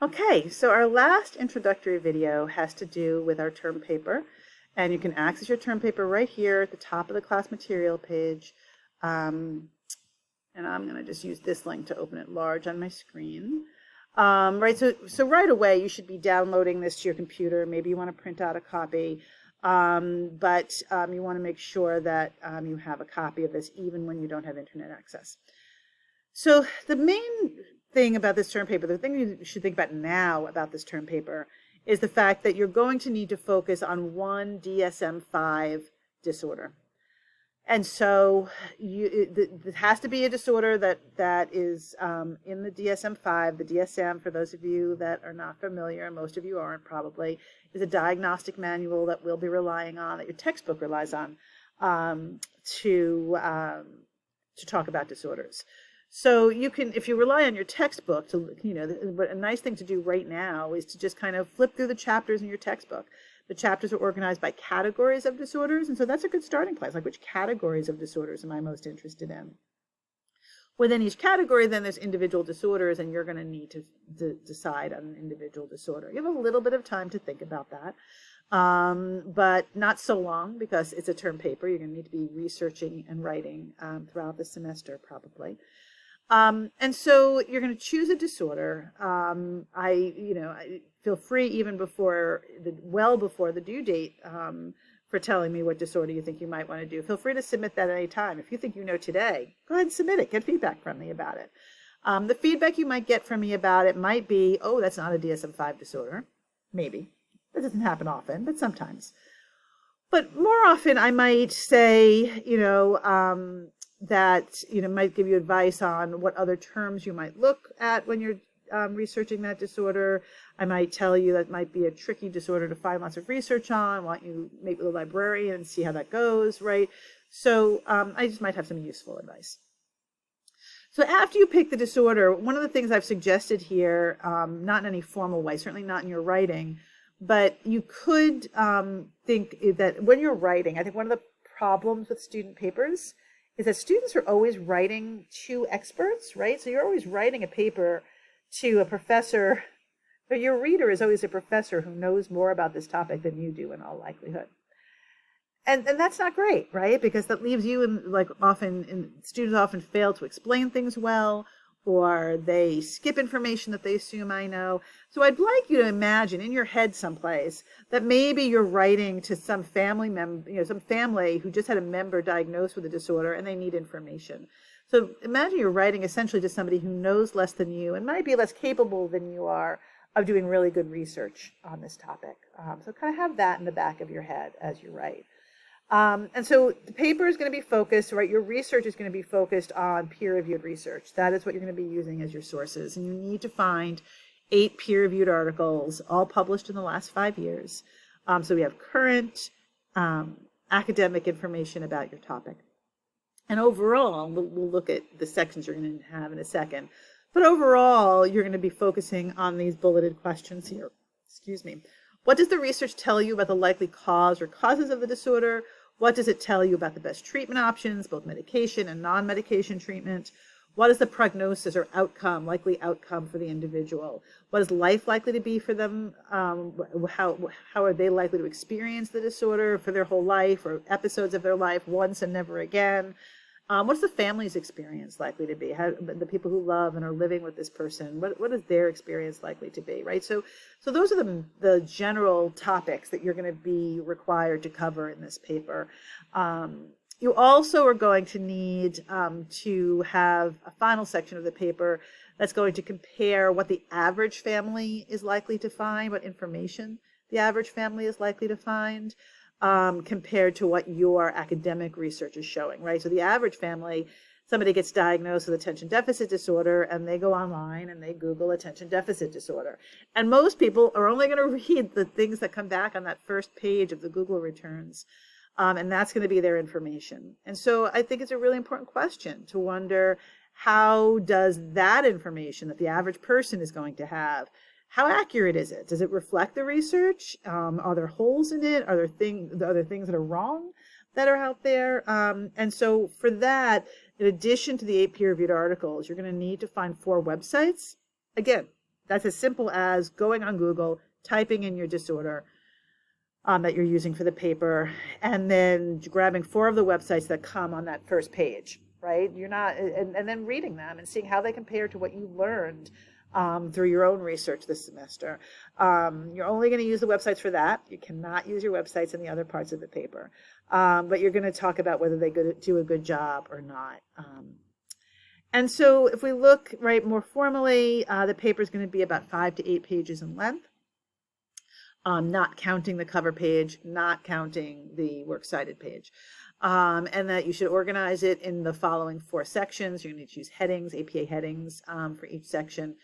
Okay, so our last introductory video has to do with our term paper, and you can access your term paper right here at the top of the class material page. Um, and I'm going to just use this link to open it large on my screen. Right, so right away you should be downloading this to your computer. Maybe you want to print out a copy, but you want to make sure that you have a copy of this even when you don't have internet access. So the main thing about this term paper, the thing you should think about now about this term paper, is the fact that you're going to need to focus on one DSM-5 disorder. And so it has to be a disorder that is in the DSM-5. The DSM, for those of you that are not familiar, and most of you aren't probably, is a diagnostic manual that we'll be relying on, that your textbook relies on, to talk about disorders. So you can, if you rely on your textbook to, but a nice thing to do right now is to just kind of flip through the chapters in your textbook. The chapters are organized by categories of disorders, and so that's a good starting place. Like, which categories of disorders am I most interested in? Within each category, then there's individual disorders, and you're going to need to decide on an individual disorder. You have a little bit of time to think about that, but not so long because it's a term paper. You're going to need to be researching and writing throughout the semester, probably. And so you're going to choose a disorder. I feel free even well before the due date, for telling me what disorder you think you might want to do. Feel free to submit that at any time. If you think you know today, go ahead and submit it. Get feedback from me about it. The feedback you might get from me about it might be, oh, that's not a DSM-5 disorder. Maybe. That doesn't happen often, but sometimes. But more often I might say, that might give you advice on what other terms you might look at when you're researching that disorder. I might tell you that might be a tricky disorder to find lots of research on. I want you to meet with a librarian and see how that goes, right? So I just might have some useful advice. So after you pick the disorder, one of the things I've suggested here, not in any formal way, certainly not in your writing, but you could think that when you're writing, I think one of the problems with student papers is that students are always writing to experts, right? So you're always writing a paper to a professor, but your reader is always a professor who knows more about this topic than you do in all likelihood. And that's not great, right? Because that leaves you students often fail to explain things well, or they skip information that they assume I know. So I'd like you to imagine in your head someplace that maybe you're writing to some family member, some family who just had a member diagnosed with a disorder and they need information. So imagine you're writing essentially to somebody who knows less than you and might be less capable than you are of doing really good research on this topic. So kind of have that in the back of your head as you write. And so the paper is going to be focused, right? Your research is going to be focused on peer-reviewed research. That is what you're going to be using as your sources. And you need to find 8 peer-reviewed articles, all published in the last 5 years. So we have current academic information about your topic. And overall, we'll look at the sections you're going to have in a second. But overall, you're going to be focusing on these bulleted questions here. Excuse me. What does the research tell you about the likely cause or causes of the disorder? What does it tell you about the best treatment options, both medication and non-medication treatment? What is the prognosis or likely outcome for the individual? What is life likely to be for them? How are they likely to experience the disorder for their whole life or episodes of their life once and never again? What's the family's experience likely to be? The people who love and are living with this person, what is their experience likely to be, right? So those are the general topics that you're going to be required to cover in this paper. You also are going to need to have a final section of the paper that's going to compare what the average family is likely to find, what information the average family is likely to find, compared to what your academic research is showing, right? So the average family, somebody gets diagnosed with attention deficit disorder and they go online and they Google attention deficit disorder. And most people are only going to read the things that come back on that first page of the Google returns. And that's going to be their information. And so I think it's a really important question to wonder, how does that information that the average person is going to have, how accurate is it? Does it reflect the research? Are there holes in it? Are there things that are wrong that are out there? And so for that, in addition to the 8 peer-reviewed articles, you're going to need to find 4 websites. Again, That's as simple as going on Google, typing in your disorder that you're using for the paper, and then grabbing 4 of the websites that come on that first page, right? You're not, and then reading them and seeing how they compare to what you learned through your own research this semester. You're only going to use the websites for that. You cannot use your websites in the other parts of the paper. But you're going to talk about whether they do a good job or not. And so if we look more formally, the paper is going to be about 5 to 8 pages in length, not counting the cover page, not counting the works cited page. And that you should organize it in the following 4 sections. You're going to choose headings, APA headings for each section.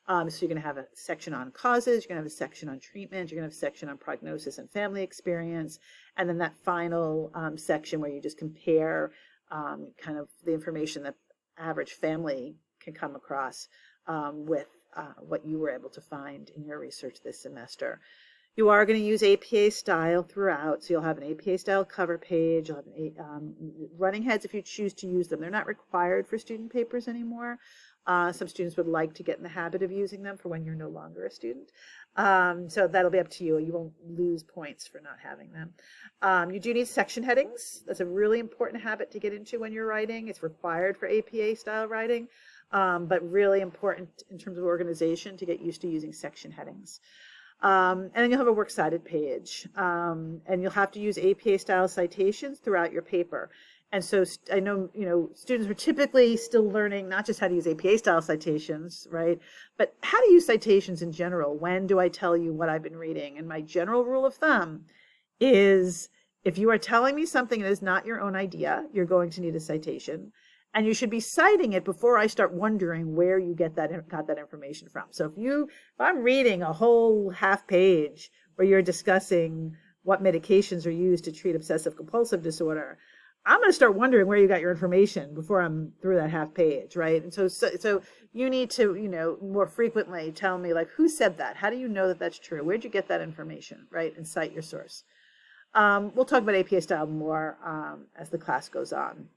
So you're going to have a section on causes, you're going to have a section on treatment, you're going to have a section on prognosis and family experience, and then that final section where you just compare kind of the information that average family can come across with what you were able to find in your research this semester. You are going to use APA style throughout, so you'll have an APA style cover page, you'll have running heads if you choose to use them. They're not required for student papers anymore. Some students would like to get in the habit of using them for when you're no longer a student. So that'll be up to you. You won't lose points for not having them. You do need section headings. That's a really important habit to get into when you're writing. It's required for APA style writing, but really important in terms of organization to get used to using section headings. And then you'll have a works cited page, and you'll have to use APA style citations throughout your paper. And so I know, students are typically still learning not just how to use APA style citations, right, but how to use citations in general. When do I tell you what I've been reading? And my general rule of thumb is if you are telling me something that is not your own idea, you're going to need a citation. And you should be citing it before I start wondering where you got that information from. So if I'm reading a whole half page where you're discussing what medications are used to treat obsessive compulsive disorder, I'm going to start wondering where you got your information before I'm through that half page, right? And so you need to, more frequently tell me, like, who said that? How do you know that that's true? Where'd you get that information, right? And cite your source. We'll talk about APA style more as the class goes on.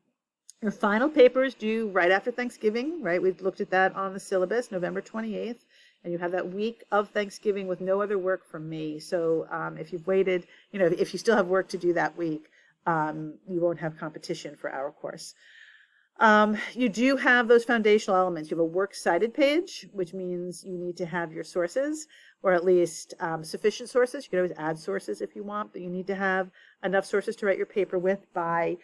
Your final paper is due right after Thanksgiving, right? We've looked at that on the syllabus, November 28th, and you have that week of Thanksgiving with no other work from me. So if you've waited, if you still have work to do that week, you won't have competition for our course. You do have those foundational elements. You have a works cited page, which means you need to have your sources, or at least sufficient sources. You can always add sources if you want, but you need to have enough sources to write your paper with by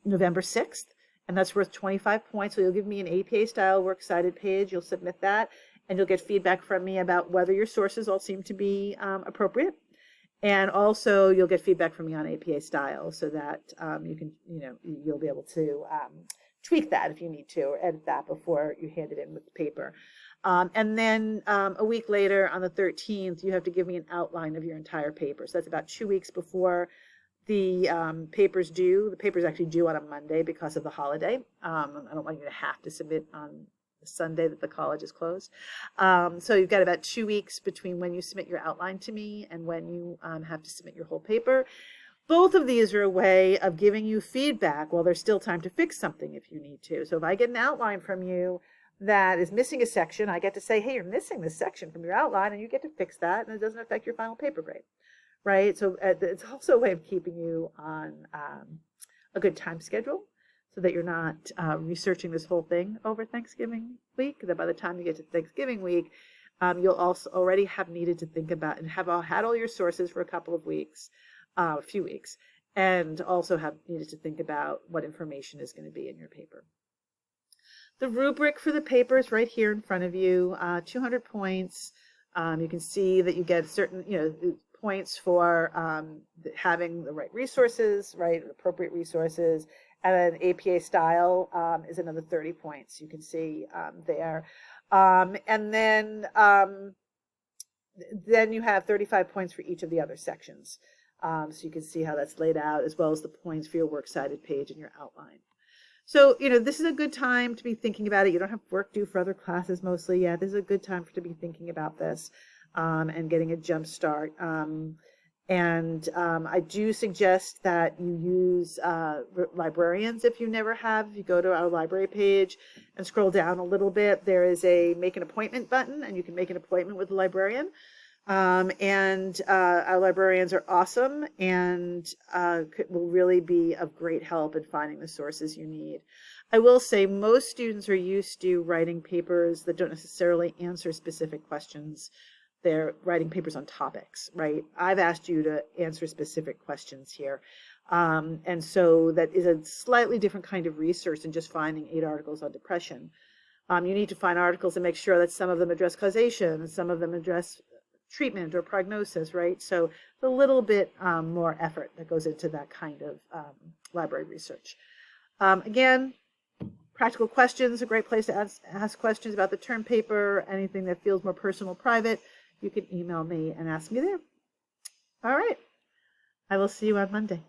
November 6th, and that's worth 25 points. So you'll give me an APA style works cited page. You'll submit that, and you'll get feedback from me about whether your sources all seem to be appropriate. And also you'll get feedback from me on APA style so that you can, you'll be able to tweak that if you need to, or edit that before you hand it in with the paper. And then a week later on the 13th, you have to give me an outline of your entire paper. So that's about 2 weeks before the paper's due. The paper's actually due on a Monday because of the holiday. I don't want you to have to submit on the Sunday that the college is closed. So you've got about 2 weeks between when you submit your outline to me and when you have to submit your whole paper. Both of these are a way of giving you feedback while there's still time to fix something if you need to. So if I get an outline from you that is missing a section, I get to say, hey, you're missing this section from your outline, and you get to fix that, and it doesn't affect your final paper grade. Right? So it's also a way of keeping you on a good time schedule so that you're not researching this whole thing over Thanksgiving week. That by the time you get to Thanksgiving week, you'll also already have needed to think about and have had all your sources for a couple of weeks, a few weeks, and also have needed to think about what information is going to be in your paper. The rubric for the paper is right here in front of you, 200 points. You can see that you get certain, points for having the right resources, right, appropriate resources, and then APA style is another 30 points. You can see there, and then you have 35 points for each of the other sections. So you can see how that's laid out, as well as the points for your works cited page and your outline. So, this is a good time to be thinking about it. You don't have work due for other classes mostly yet. This is a good time to be thinking about this. And getting a jump start. And I do suggest that you use librarians if you never have. If you go to our library page and scroll down a little bit, there is a make an appointment button, and you can make an appointment with a librarian. And our librarians are awesome and will really be of great help in finding the sources you need. I will say most students are used to writing papers that don't necessarily answer specific questions. They're writing papers on topics, right? I've asked you to answer specific questions here. And so that is a slightly different kind of research than just finding 8 articles on depression. You need to find articles and make sure that some of them address causation and some of them address treatment or prognosis, right? So it's a little bit more effort that goes into that kind of library research. Again, practical questions, a great place to ask questions about the term paper, anything that feels more personal, private. You can email me and ask me there. All right. I will see you on Monday.